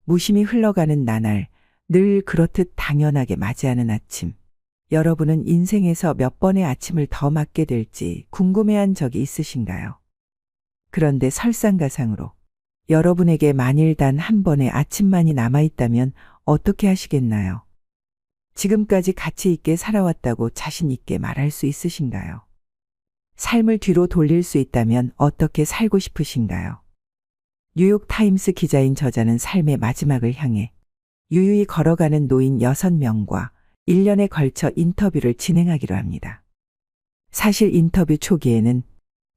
무심히 흘러가는 나날, 늘 그렇듯 당연하게 맞이하는 아침. 여러분은 인생에서 몇 번의 아침을 더 맞게 될지 궁금해한 적이 있으신가요? 그런데 설상가상으로 여러분에게 만일 단 한 번의 아침만이 남아있다면 어떻게 하시겠나요? 지금까지 가치 있게 살아왔다고 자신 있게 말할 수 있으신가요? 삶을 뒤로 돌릴 수 있다면 어떻게 살고 싶으신가요? 뉴욕타임스 기자인 저자는 삶의 마지막을 향해 유유히 걸어가는 노인 6명과 1년에 걸쳐 인터뷰를 진행하기로 합니다. 사실 인터뷰 초기에는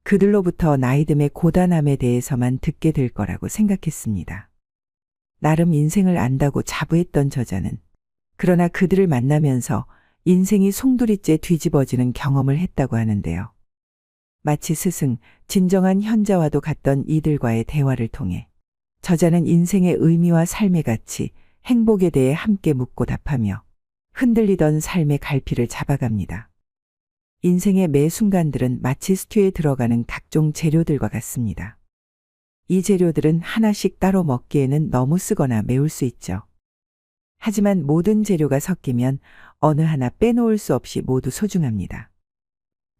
그들로부터 나이듦의 고단함에 대해서만 듣게 될 거라고 생각했습니다. 나름 인생을 안다고 자부했던 저자는 그러나 그들을 만나면서 인생이 송두리째 뒤집어지는 경험을 했다고 하는데요. 마치 스승, 진정한 현자와도 같던 이들과의 대화를 통해 저자는 인생의 의미와 삶의 가치, 행복에 대해 함께 묻고 답하며 흔들리던 삶의 갈피를 잡아갑니다. 인생의 매 순간들은 마치 스튜에 들어가는 각종 재료들과 같습니다. 이 재료들은 하나씩 따로 먹기에는 너무 쓰거나 매울 수 있죠. 하지만 모든 재료가 섞이면 어느 하나 빼놓을 수 없이 모두 소중합니다.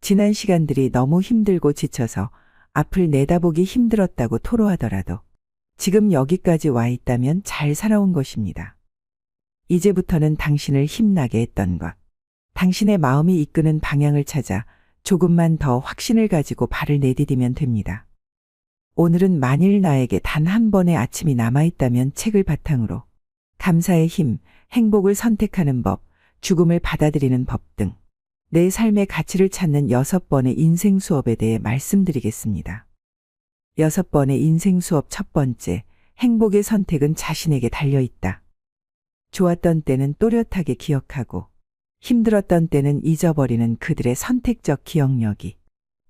지난 시간들이 너무 힘들고 지쳐서 앞을 내다보기 힘들었다고 토로하더라도 지금 여기까지 와 있다면 잘 살아온 것입니다. 이제부터는 당신을 힘나게 했던 것, 당신의 마음이 이끄는 방향을 찾아 조금만 더 확신을 가지고 발을 내디디면 됩니다. 오늘은 만일 나에게 단 한 번의 아침이 남아있다면 책을 바탕으로 감사의 힘, 행복을 선택하는 법, 죽음을 받아들이는 법 등 내 삶의 가치를 찾는 6번의 인생 수업에 대해 말씀드리겠습니다. 6번의 인생 수업 첫 번째, 행복의 선택은 자신에게 달려있다. 좋았던 때는 또렷하게 기억하고 힘들었던 때는 잊어버리는 그들의 선택적 기억력이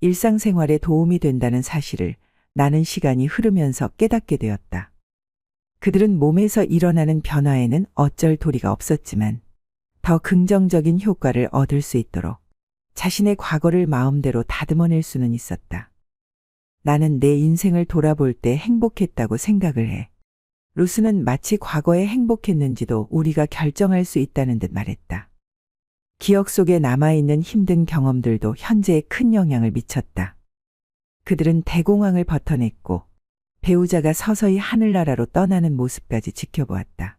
일상생활에 도움이 된다는 사실을 나는 시간이 흐르면서 깨닫게 되었다. 그들은 몸에서 일어나는 변화에는 어쩔 도리가 없었지만 더 긍정적인 효과를 얻을 수 있도록 자신의 과거를 마음대로 다듬어낼 수는 있었다. 나는 내 인생을 돌아볼 때 행복했다고 생각을 해. 루스는 마치 과거에 행복했는지도 우리가 결정할 수 있다는 듯 말했다. 기억 속에 남아있는 힘든 경험들도 현재에 큰 영향을 미쳤다. 그들은 대공황을 버텨냈고 배우자가 서서히 하늘나라로 떠나는 모습까지 지켜보았다.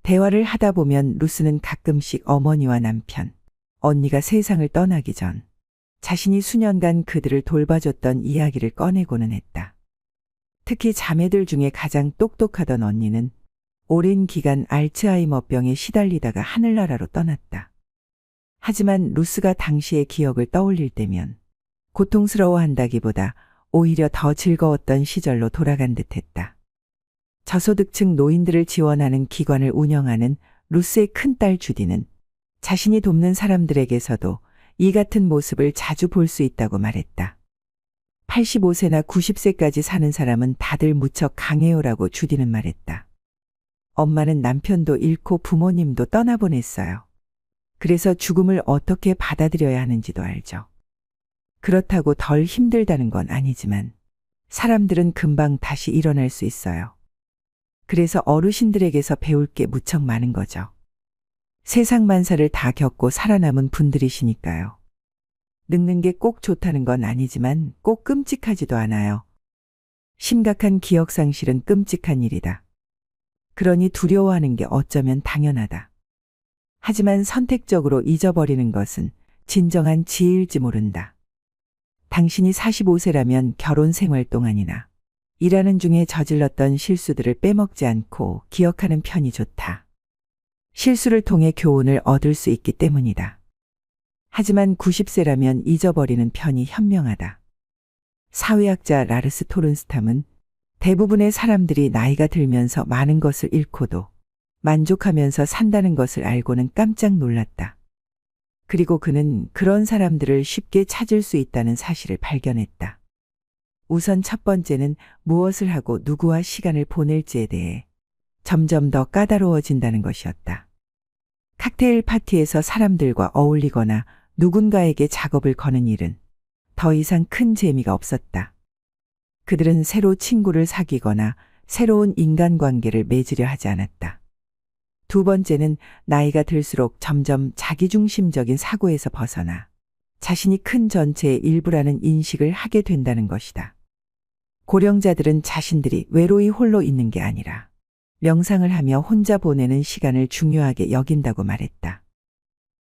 대화를 하다 보면 루스는 가끔씩 어머니와 남편, 언니가 세상을 떠나기 전 자신이 수년간 그들을 돌봐줬던 이야기를 꺼내고는 했다. 특히 자매들 중에 가장 똑똑하던 언니는 오랜 기간 알츠하이머병에 시달리다가 하늘나라로 떠났다. 하지만 루스가 당시의 기억을 떠올릴 때면 고통스러워한다기보다 오히려 더 즐거웠던 시절로 돌아간 듯했다. 저소득층 노인들을 지원하는 기관을 운영하는 루스의 큰딸 주디는 자신이 돕는 사람들에게서도 이 같은 모습을 자주 볼 수 있다고 말했다. 85세나 90세까지 사는 사람은 다들 무척 강해요라고 주디는 말했다. 엄마는 남편도 잃고 부모님도 떠나보냈어요. 그래서 죽음을 어떻게 받아들여야 하는지도 알죠. 그렇다고 덜 힘들다는 건 아니지만 사람들은 금방 다시 일어날 수 있어요. 그래서 어르신들에게서 배울 게 무척 많은 거죠. 세상 만사를 다 겪고 살아남은 분들이시니까요. 늙는 게 꼭 좋다는 건 아니지만 꼭 끔찍하지도 않아요. 심각한 기억상실은 끔찍한 일이다. 그러니 두려워하는 게 어쩌면 당연하다. 하지만 선택적으로 잊어버리는 것은 진정한 지혜일지 모른다. 당신이 45세라면 결혼 생활 동안이나 일하는 중에 저질렀던 실수들을 빼먹지 않고 기억하는 편이 좋다. 실수를 통해 교훈을 얻을 수 있기 때문이다. 하지만 90세라면 잊어버리는 편이 현명하다. 사회학자 라르스 토른스탐은 대부분의 사람들이 나이가 들면서 많은 것을 잃고도 만족하면서 산다는 것을 알고는 깜짝 놀랐다. 그리고 그는 그런 사람들을 쉽게 찾을 수 있다는 사실을 발견했다. 우선 첫 번째는 무엇을 하고 누구와 시간을 보낼지에 대해 점점 더 까다로워진다는 것이었다. 칵테일 파티에서 사람들과 어울리거나 누군가에게 작업을 거는 일은 더 이상 큰 재미가 없었다. 그들은 새로 친구를 사귀거나 새로운 인간관계를 맺으려 하지 않았다. 두 번째는 나이가 들수록 점점 자기중심적인 사고에서 벗어나 자신이 큰 전체의 일부라는 인식을 하게 된다는 것이다. 고령자들은 자신들이 외로이 홀로 있는 게 아니라 명상을 하며 혼자 보내는 시간을 중요하게 여긴다고 말했다.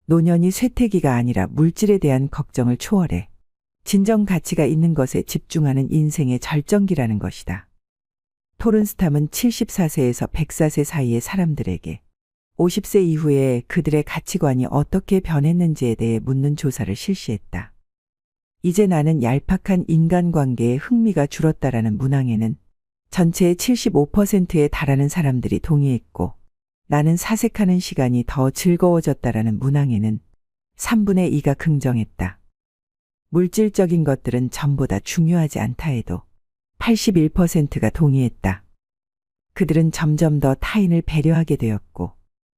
노년이 쇠퇴기가 아니라 물질에 대한 걱정을 초월해 진정 가치가 있는 것에 집중하는 인생의 절정기라는 것이다. 토른스탐은 74세에서 104세 사이의 사람들에게 50세 이후에 그들의 가치관이 어떻게 변했는지에 대해 묻는 조사를 실시했다. 이제 나는 얄팍한 인간관계에 흥미가 줄었다라는 문항에는 전체의 75%에 달하는 사람들이 동의했고, 나는 사색하는 시간이 더 즐거워졌다라는 문항에는 3분의 2가 긍정했다. 물질적인 것들은 전보다 중요하지 않다 해도 81%가 동의했다. 그들은 점점 더 타인을 배려하게 되었고,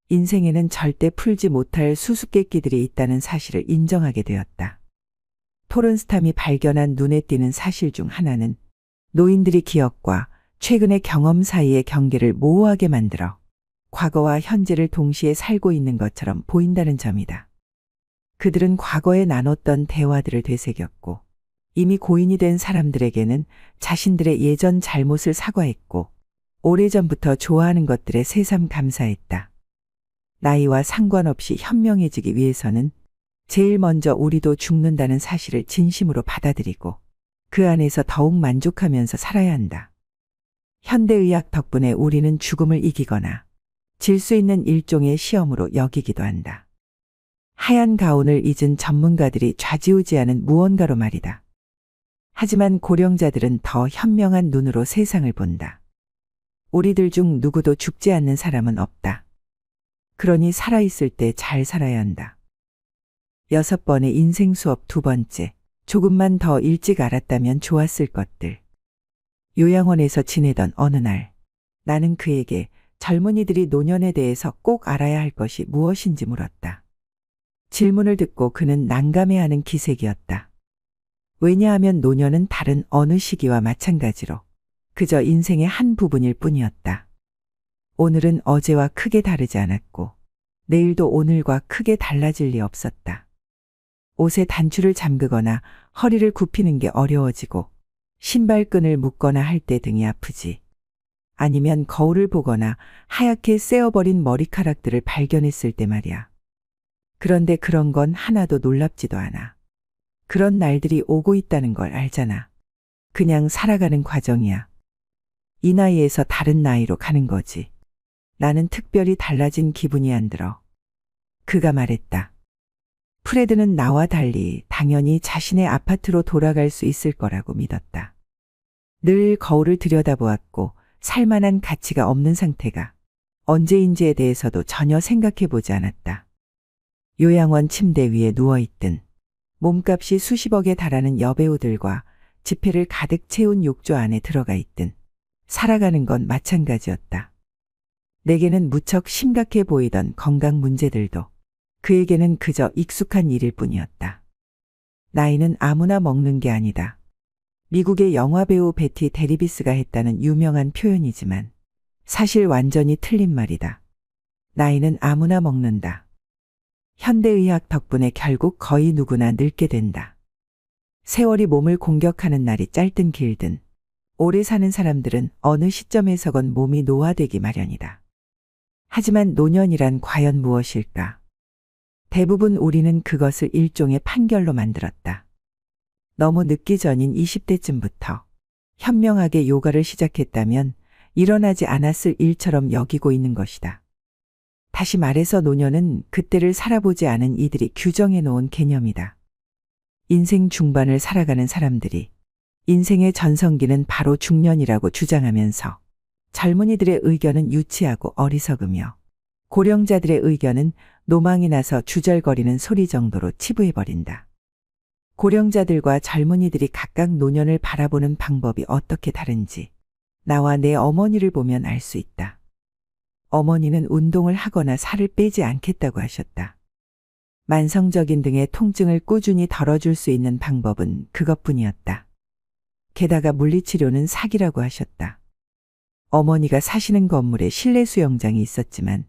인생에는 절대 풀지 못할 수수께끼들이 있다는 사실을 인정하게 되었다. 토른스탐이 발견한 눈에 띄는 사실 중 하나는 노인들이 기억과 최근의 경험 사이의 경계를 모호하게 만들어 과거와 현재를 동시에 살고 있는 것처럼 보인다는 점이다. 그들은 과거에 나눴던 대화들을 되새겼고, 이미 고인이 된 사람들에게는 자신들의 예전 잘못을 사과했고, 오래전부터 좋아하는 것들에 새삼 감사했다. 나이와 상관없이 현명해지기 위해서는 제일 먼저 우리도 죽는다는 사실을 진심으로 받아들이고 그 안에서 더욱 만족하면서 살아야 한다. 현대의학 덕분에 우리는 죽음을 이기거나 질 수 있는 일종의 시험으로 여기기도 한다. 하얀 가운을 잊은 전문가들이 좌지우지하는 무언가로 말이다. 하지만 고령자들은 더 현명한 눈으로 세상을 본다. 우리들 중 누구도 죽지 않는 사람은 없다. 그러니 살아있을 때 잘 살아야 한다. 6번의 인생 수업 2번째. 조금만 더 일찍 알았다면 좋았을 것들. 요양원에서 지내던 어느 날, 나는 그에게 젊은이들이 노년에 대해서 꼭 알아야 할 것이 무엇인지 물었다. 질문을 듣고 그는 난감해하는 기색이었다. 왜냐하면 노년은 다른 어느 시기와 마찬가지로 그저 인생의 한 부분일 뿐이었다. 오늘은 어제와 크게 다르지 않았고 내일도 오늘과 크게 달라질 리 없었다. 옷에 단추를 잠그거나 허리를 굽히는 게 어려워지고 신발끈을 묶거나 할 때 등이 아프지. 아니면 거울을 보거나 하얗게 세어버린 머리카락들을 발견했을 때 말이야. 그런데 그런 건 하나도 놀랍지도 않아. 그런 날들이 오고 있다는 걸 알잖아. 그냥 살아가는 과정이야. 이 나이에서 다른 나이로 가는 거지. 나는 특별히 달라진 기분이 안 들어. 그가 말했다. 프레드는 나와 달리 당연히 자신의 아파트로 돌아갈 수 있을 거라고 믿었다. 늘 거울을 들여다보았고 살만한 가치가 없는 상태가 언제인지에 대해서도 전혀 생각해보지 않았다. 요양원 침대 위에 누워있든 몸값이 수십억에 달하는 여배우들과 지폐를 가득 채운 욕조 안에 들어가 있든 살아가는 건 마찬가지였다. 내게는 무척 심각해 보이던 건강 문제들도 그에게는 그저 익숙한 일일 뿐이었다. 나이는 아무나 먹는 게 아니다. 미국의 영화배우 베티 데리비스가 했다는 유명한 표현이지만 사실 완전히 틀린 말이다. 나이는 아무나 먹는다. 현대의학 덕분에 결국 거의 누구나 늙게 된다. 세월이 몸을 공격하는 날이 짧든 길든 오래 사는 사람들은 어느 시점에서건 몸이 노화되기 마련이다. 하지만 노년이란 과연 무엇일까? 대부분 우리는 그것을 일종의 판결로 만들었다. 너무 늦기 전인 20대쯤부터 현명하게 요가를 시작했다면 일어나지 않았을 일처럼 여기고 있는 것이다. 다시 말해서 노년은 그때를 살아보지 않은 이들이 규정해 놓은 개념이다. 인생 중반을 살아가는 사람들이 인생의 전성기는 바로 중년이라고 주장하면서 젊은이들의 의견은 유치하고 어리석으며 고령자들의 의견은 노망이 나서 주절거리는 소리 정도로 치부해버린다. 고령자들과 젊은이들이 각각 노년을 바라보는 방법이 어떻게 다른지 나와 내 어머니를 보면 알 수 있다. 어머니는 운동을 하거나 살을 빼지 않겠다고 하셨다. 만성적인 등의 통증을 꾸준히 덜어줄 수 있는 방법은 그것뿐이었다. 게다가 물리치료는 사기라고 하셨다. 어머니가 사시는 건물에 실내 수영장이 있었지만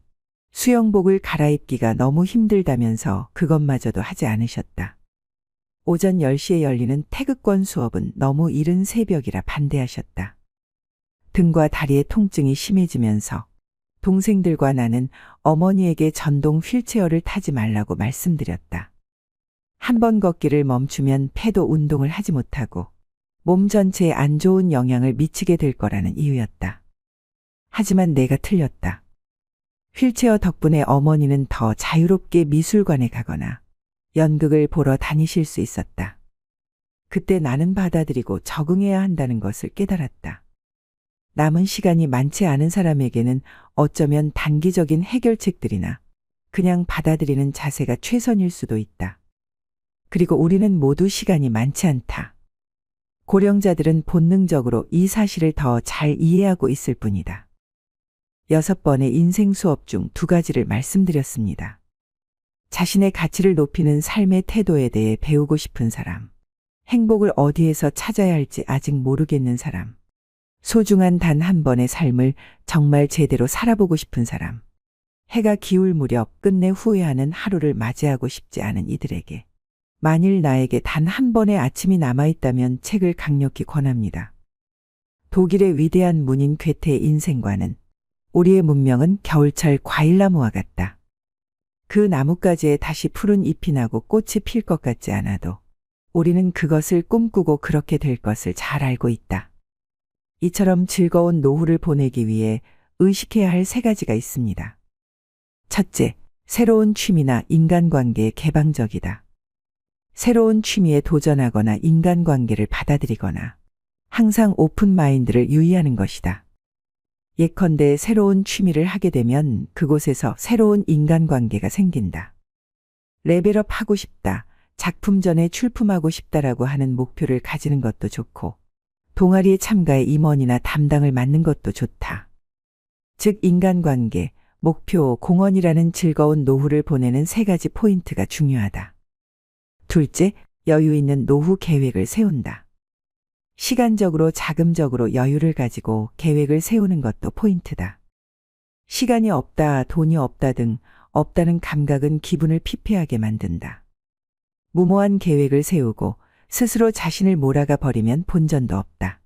수영복을 갈아입기가 너무 힘들다면서 그것마저도 하지 않으셨다. 오전 10시에 열리는 태극권 수업은 너무 이른 새벽이라 반대하셨다. 등과 다리의 통증이 심해지면서 동생들과 나는 어머니에게 전동 휠체어를 타지 말라고 말씀드렸다. 한 번 걷기를 멈추면 폐도 운동을 하지 못하고 몸 전체에 안 좋은 영향을 미치게 될 거라는 이유였다. 하지만 내가 틀렸다. 휠체어 덕분에 어머니는 더 자유롭게 미술관에 가거나 연극을 보러 다니실 수 있었다. 그때 나는 받아들이고 적응해야 한다는 것을 깨달았다. 남은 시간이 많지 않은 사람에게는 어쩌면 단기적인 해결책들이나 그냥 받아들이는 자세가 최선일 수도 있다. 그리고 우리는 모두 시간이 많지 않다. 고령자들은 본능적으로 이 사실을 더 잘 이해하고 있을 뿐이다. 6번의 인생 수업 중 2가지를 말씀드렸습니다. 자신의 가치를 높이는 삶의 태도에 대해 배우고 싶은 사람, 행복을 어디에서 찾아야 할지 아직 모르겠는 사람, 소중한 단 한 번의 삶을 정말 제대로 살아보고 싶은 사람, 해가 기울 무렵 끝내 후회하는 하루를 맞이하고 싶지 않은 이들에게 만일 나에게 단 한 번의 아침이 남아있다면 책을 강력히 권합니다. 독일의 위대한 문인 괴테의 인생과는 우리의 문명은 겨울철 과일나무와 같다. 그 나뭇가지에 다시 푸른 잎이 나고 꽃이 필 것 같지 않아도 우리는 그것을 꿈꾸고 그렇게 될 것을 잘 알고 있다. 이처럼 즐거운 노후를 보내기 위해 의식해야 할 3가지가 있습니다. 첫째, 새로운 취미나 인간관계에 개방적이다. 새로운 취미에 도전하거나 인간관계를 받아들이거나 항상 오픈 마인드를 유의하는 것이다. 예컨대 새로운 취미를 하게 되면 그곳에서 새로운 인간관계가 생긴다. 레벨업 하고 싶다, 작품 전에 출품하고 싶다라고 하는 목표를 가지는 것도 좋고 동아리에 참가해 임원이나 담당을 맡는 것도 좋다. 즉 인간관계, 목표, 공헌이라는 즐거운 노후를 보내는 3가지 포인트가 중요하다. 둘째, 여유 있는 노후 계획을 세운다. 시간적으로 자금적으로 여유를 가지고 계획을 세우는 것도 포인트다. 시간이 없다, 돈이 없다 등 없다는 감각은 기분을 피폐하게 만든다. 무모한 계획을 세우고 스스로 자신을 몰아가 버리면 본전도 없다.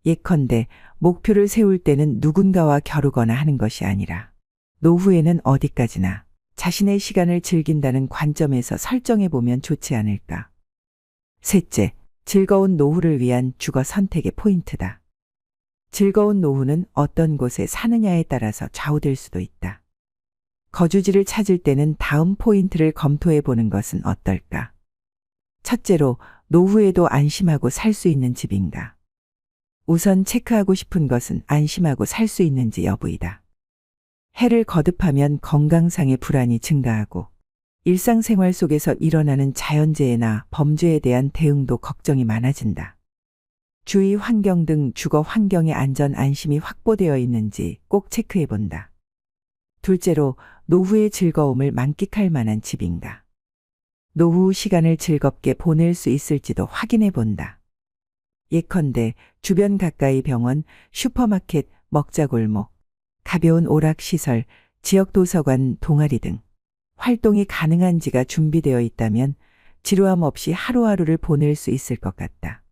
예컨대 목표를 세울 때는 누군가와 겨루거나 하는 것이 아니라 노후에는 어디까지나 자신의 시간을 즐긴다는 관점에서 설정해 보면 좋지 않을까. 셋째, 즐거운 노후를 위한 주거 선택의 포인트다. 즐거운 노후는 어떤 곳에 사느냐에 따라서 좌우될 수도 있다. 거주지를 찾을 때는 다음 포인트를 검토해 보는 것은 어떨까? 첫째로, 노후에도 안심하고 살 수 있는 집인가? 우선 체크하고 싶은 것은 안심하고 살 수 있는지 여부이다. 해를 거듭하면 건강상의 불안이 증가하고 일상생활 속에서 일어나는 자연재해나 범죄에 대한 대응도 걱정이 많아진다. 주위 환경 등 주거 환경의 안전 안심이 확보되어 있는지 꼭 체크해 본다. 둘째로, 노후의 즐거움을 만끽할 만한 집인가? 노후 시간을 즐겁게 보낼 수 있을지도 확인해 본다. 예컨대 주변 가까이 병원, 슈퍼마켓, 먹자골목, 가벼운 오락시설, 지역 도서관, 동아리 등 활동이 가능한지가 준비되어 있다면 지루함 없이 하루하루를 보낼 수 있을 것 같다.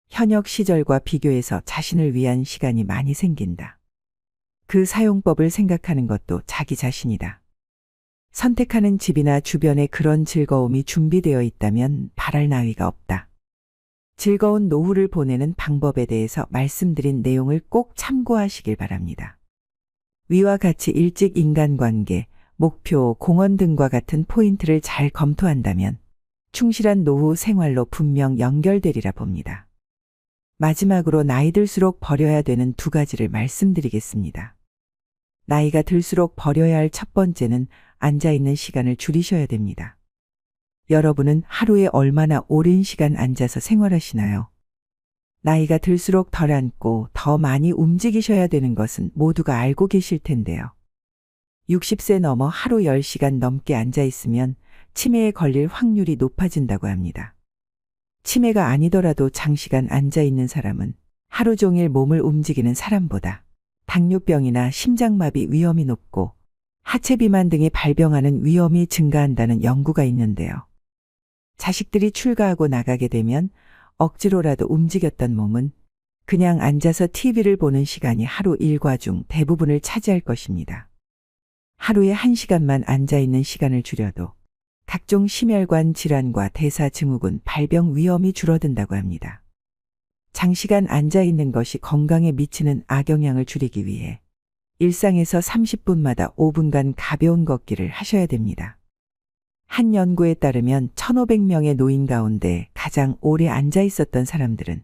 현역 시절과 비교해서 자신을 위한 시간이 많이 생긴다. 그 사용법을 생각하는 것도 자기 자신이다. 선택하는 집이나 주변에 그런 즐거움이 준비되어 있다면 바랄 나위가 없다. 즐거운 노후를 보내는 방법에 대해서 말씀드린 내용을 꼭 참고하시길 바랍니다. 위와 같이 일찍 인간관계, 목표, 공헌 등과 같은 포인트를 잘 검토한다면 충실한 노후 생활로 분명 연결되리라 봅니다. 마지막으로 나이 들수록 버려야 되는 2가지를 말씀드리겠습니다. 나이가 들수록 버려야 할 첫 번째는 앉아있는 시간을 줄이셔야 됩니다. 여러분은 하루에 얼마나 오랜 시간 앉아서 생활하시나요? 나이가 들수록 덜 앉고 더 많이 움직이셔야 되는 것은 모두가 알고 계실 텐데요. 60세 넘어 하루 10시간 넘게 앉아 있으면 치매에 걸릴 확률이 높아진다고 합니다. 치매가 아니더라도 장시간 앉아 있는 사람은 하루 종일 몸을 움직이는 사람보다 당뇨병이나 심장마비 위험이 높고 하체 비만 등의 발병하는 위험이 증가한다는 연구가 있는데요. 자식들이 출가하고 나가게 되면 억지로라도 움직였던 몸은 그냥 앉아서 TV를 보는 시간이 하루 일과 중 대부분을 차지할 것입니다. 하루에 1시간만 앉아있는 시간을 줄여도 각종 심혈관 질환과 대사증후군 발병 위험이 줄어든다고 합니다. 장시간 앉아있는 것이 건강에 미치는 악영향을 줄이기 위해 일상에서 30분마다 5분간 가벼운 걷기를 하셔야 됩니다. 한 연구에 따르면 1,500명의 노인 가운데 가장 오래 앉아 있었던 사람들은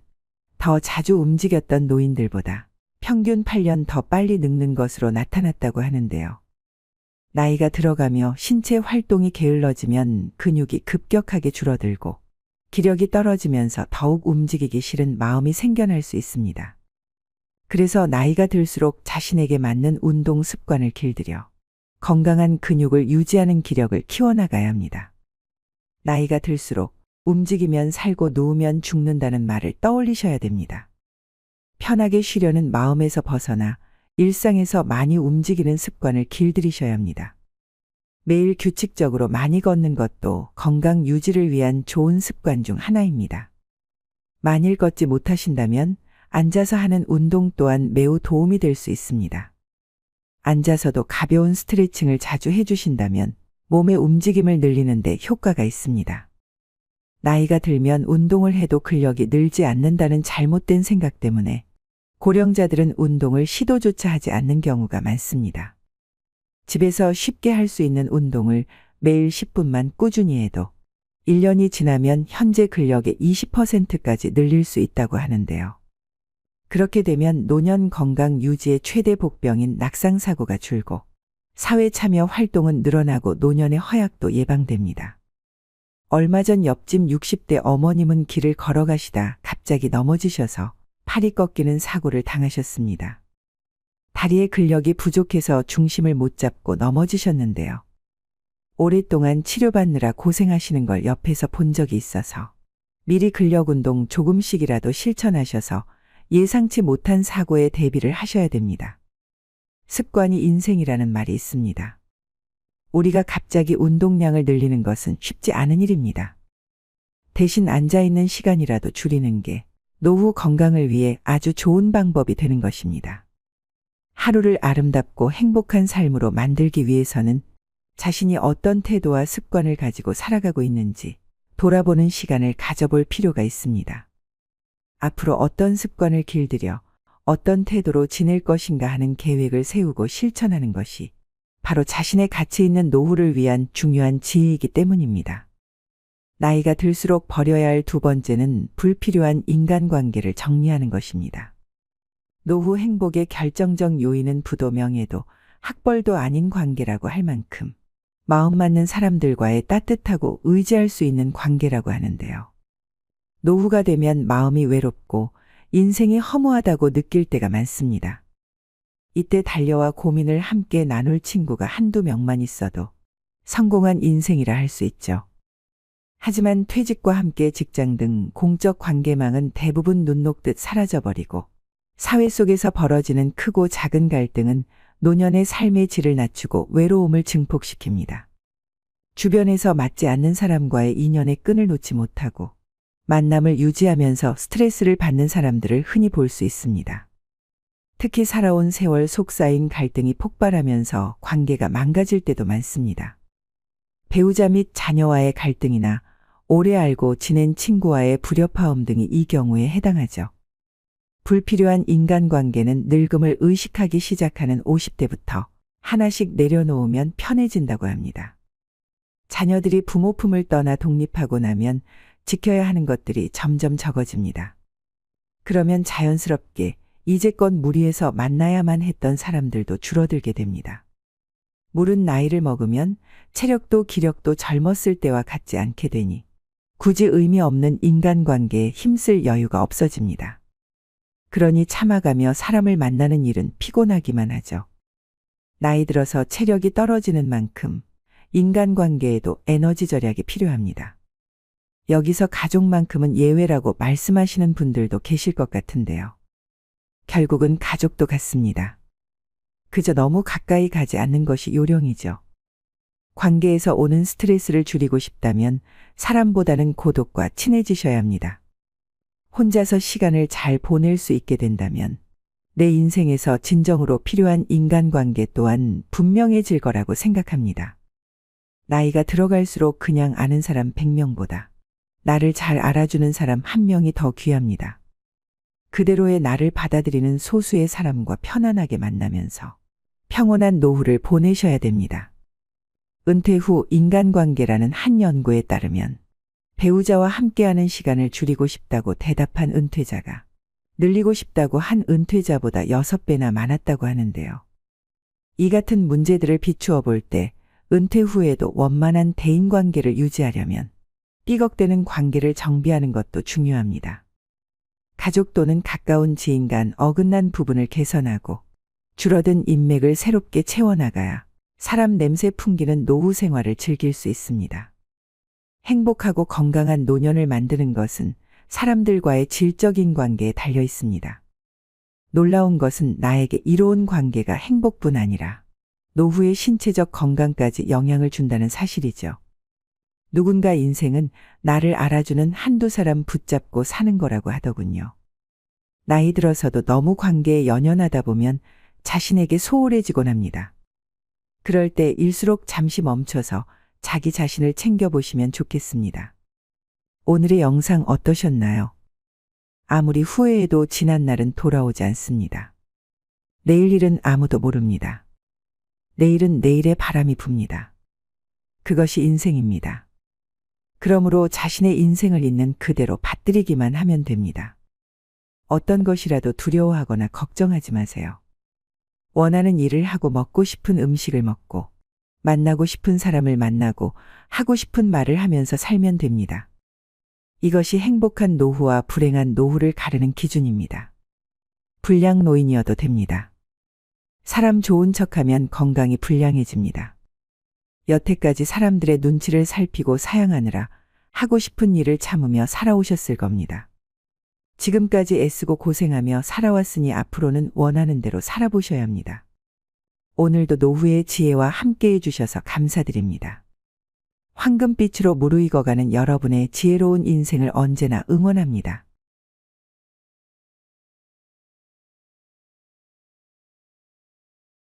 더 자주 움직였던 노인들보다 평균 8년 더 빨리 늙는 것으로 나타났다고 하는데요. 나이가 들어가며 신체 활동이 게을러지면 근육이 급격하게 줄어들고 기력이 떨어지면서 더욱 움직이기 싫은 마음이 생겨날 수 있습니다. 그래서 나이가 들수록 자신에게 맞는 운동 습관을 길들여 건강한 근육을 유지하는 기력을 키워나가야 합니다. 나이가 들수록 움직이면 살고 누우면 죽는다는 말을 떠올리셔야 됩니다. 편하게 쉬려는 마음에서 벗어나 일상에서 많이 움직이는 습관을 길들이셔야 합니다. 매일 규칙적으로 많이 걷는 것도 건강 유지를 위한 좋은 습관 중 하나입니다. 만일 걷지 못하신다면 앉아서 하는 운동 또한 매우 도움이 될 수 있습니다. 앉아서도 가벼운 스트레칭을 자주 해주신다면 몸의 움직임을 늘리는 데 효과가 있습니다. 나이가 들면 운동을 해도 근력이 늘지 않는다는 잘못된 생각 때문에 고령자들은 운동을 시도조차 하지 않는 경우가 많습니다. 집에서 쉽게 할 수 있는 운동을 매일 10분만 꾸준히 해도 1년이 지나면 현재 근력의 20%까지 늘릴 수 있다고 하는데요. 그렇게 되면 노년 건강 유지의 최대 복병인 낙상사고가 줄고 사회 참여 활동은 늘어나고 노년의 허약도 예방됩니다. 얼마 전 옆집 60대 어머님은 길을 걸어가시다 갑자기 넘어지셔서 팔이 꺾이는 사고를 당하셨습니다. 다리의 근력이 부족해서 중심을 못 잡고 넘어지셨는데요. 오랫동안 치료받느라 고생하시는 걸 옆에서 본 적이 있어서 미리 근력 운동 조금씩이라도 실천하셔서 예상치 못한 사고에 대비를 하셔야 됩니다. 습관이 인생이라는 말이 있습니다. 우리가 갑자기 운동량을 늘리는 것은 쉽지 않은 일입니다. 대신 앉아있는 시간이라도 줄이는 게 노후 건강을 위해 아주 좋은 방법이 되는 것입니다. 하루를 아름답고 행복한 삶으로 만들기 위해서는 자신이 어떤 태도와 습관을 가지고 살아가고 있는지 돌아보는 시간을 가져볼 필요가 있습니다. 앞으로 어떤 습관을 길들여 어떤 태도로 지낼 것인가 하는 계획을 세우고 실천하는 것이 바로 자신의 가치 있는 노후를 위한 중요한 지혜이기 때문입니다. 나이가 들수록 버려야 할 두 번째는 불필요한 인간관계를 정리하는 것입니다. 노후 행복의 결정적 요인은 부도 명예도 학벌도 아닌 관계라고 할 만큼 마음 맞는 사람들과의 따뜻하고 의지할 수 있는 관계라고 하는데요. 노후가 되면 마음이 외롭고 인생이 허무하다고 느낄 때가 많습니다. 이때 달려와 고민을 함께 나눌 친구가 한두 명만 있어도 성공한 인생이라 할 수 있죠. 하지만 퇴직과 함께 직장 등 공적 관계망은 대부분 눈 녹듯 사라져버리고 사회 속에서 벌어지는 크고 작은 갈등은 노년의 삶의 질을 낮추고 외로움을 증폭시킵니다. 주변에서 맞지 않는 사람과의 인연의 끈을 놓지 못하고 만남을 유지하면서 스트레스를 받는 사람들을 흔히 볼 수 있습니다. 특히 살아온 세월 속쌓인 갈등이 폭발하면서 관계가 망가질 때도 많습니다. 배우자 및 자녀와의 갈등이나 오래 알고 지낸 친구와의 불협화음 등이 이 경우에 해당하죠. 불필요한 인간관계는 늙음을 의식하기 시작하는 50대부터 하나씩 내려놓으면 편해진다고 합니다. 자녀들이 부모 품을 떠나 독립하고 나면 지켜야 하는 것들이 점점 적어집니다. 그러면 자연스럽게 이제껏 무리해서 만나야만 했던 사람들도 줄어들게 됩니다. 물은 나이를 먹으면 체력도 기력도 젊었을 때와 같지 않게 되니 굳이 의미 없는 인간관계에 힘쓸 여유가 없어집니다. 그러니 참아가며 사람을 만나는 일은 피곤하기만 하죠. 나이 들어서 체력이 떨어지는 만큼 인간관계에도 에너지 절약이 필요합니다. 여기서 가족만큼은 예외라고 말씀하시는 분들도 계실 것 같은데요. 결국은 가족도 같습니다. 그저 너무 가까이 가지 않는 것이 요령이죠. 관계에서 오는 스트레스를 줄이고 싶다면 사람보다는 고독과 친해지셔야 합니다. 혼자서 시간을 잘 보낼 수 있게 된다면 내 인생에서 진정으로 필요한 인간관계 또한 분명해질 거라고 생각합니다. 나이가 들어갈수록 그냥 아는 사람 100명보다 나를 잘 알아주는 사람 1명이 더 귀합니다. 그대로의 나를 받아들이는 소수의 사람과 편안하게 만나면서 평온한 노후를 보내셔야 됩니다. 은퇴 후 인간관계라는 한 연구에 따르면 배우자와 함께하는 시간을 줄이고 싶다고 대답한 은퇴자가 늘리고 싶다고 한 은퇴자보다 6배나 많았다고 하는데요. 이 같은 문제들을 비추어 볼 때 은퇴 후에도 원만한 대인관계를 유지하려면 삐걱대는 관계를 정비하는 것도 중요합니다. 가족 또는 가까운 지인 간 어긋난 부분을 개선하고 줄어든 인맥을 새롭게 채워나가야 사람 냄새 풍기는 노후 생활을 즐길 수 있습니다. 행복하고 건강한 노년을 만드는 것은 사람들과의 질적인 관계에 달려 있습니다. 놀라운 것은 나에게 이로운 관계가 행복뿐 아니라 노후의 신체적 건강까지 영향을 준다는 사실이죠. 누군가 인생은 나를 알아주는 한두 사람 붙잡고 사는 거라고 하더군요. 나이 들어서도 너무 관계에 연연하다 보면 자신에게 소홀해지곤 합니다. 그럴 때 일수록 잠시 멈춰서 자기 자신을 챙겨보시면 좋겠습니다. 오늘의 영상 어떠셨나요? 아무리 후회해도 지난 날은 돌아오지 않습니다. 내일 일은 아무도 모릅니다. 내일은 내일의 바람이 붑니다. 그것이 인생입니다. 그러므로 자신의 인생을 있는 그대로 받들이기만 하면 됩니다. 어떤 것이라도 두려워하거나 걱정하지 마세요. 원하는 일을 하고 먹고 싶은 음식을 먹고 만나고 싶은 사람을 만나고 하고 싶은 말을 하면서 살면 됩니다. 이것이 행복한 노후와 불행한 노후를 가르는 기준입니다. 불량 노인이어도 됩니다. 사람 좋은 척하면 건강이 불량해집니다. 여태까지 사람들의 눈치를 살피고 사양하느라 하고 싶은 일을 참으며 살아오셨을 겁니다. 지금까지 애쓰고 고생하며 살아왔으니 앞으로는 원하는 대로 살아보셔야 합니다. 오늘도 노후의 지혜와 함께해 주셔서 감사드립니다. 황금빛으로 무르익어가는 여러분의 지혜로운 인생을 언제나 응원합니다.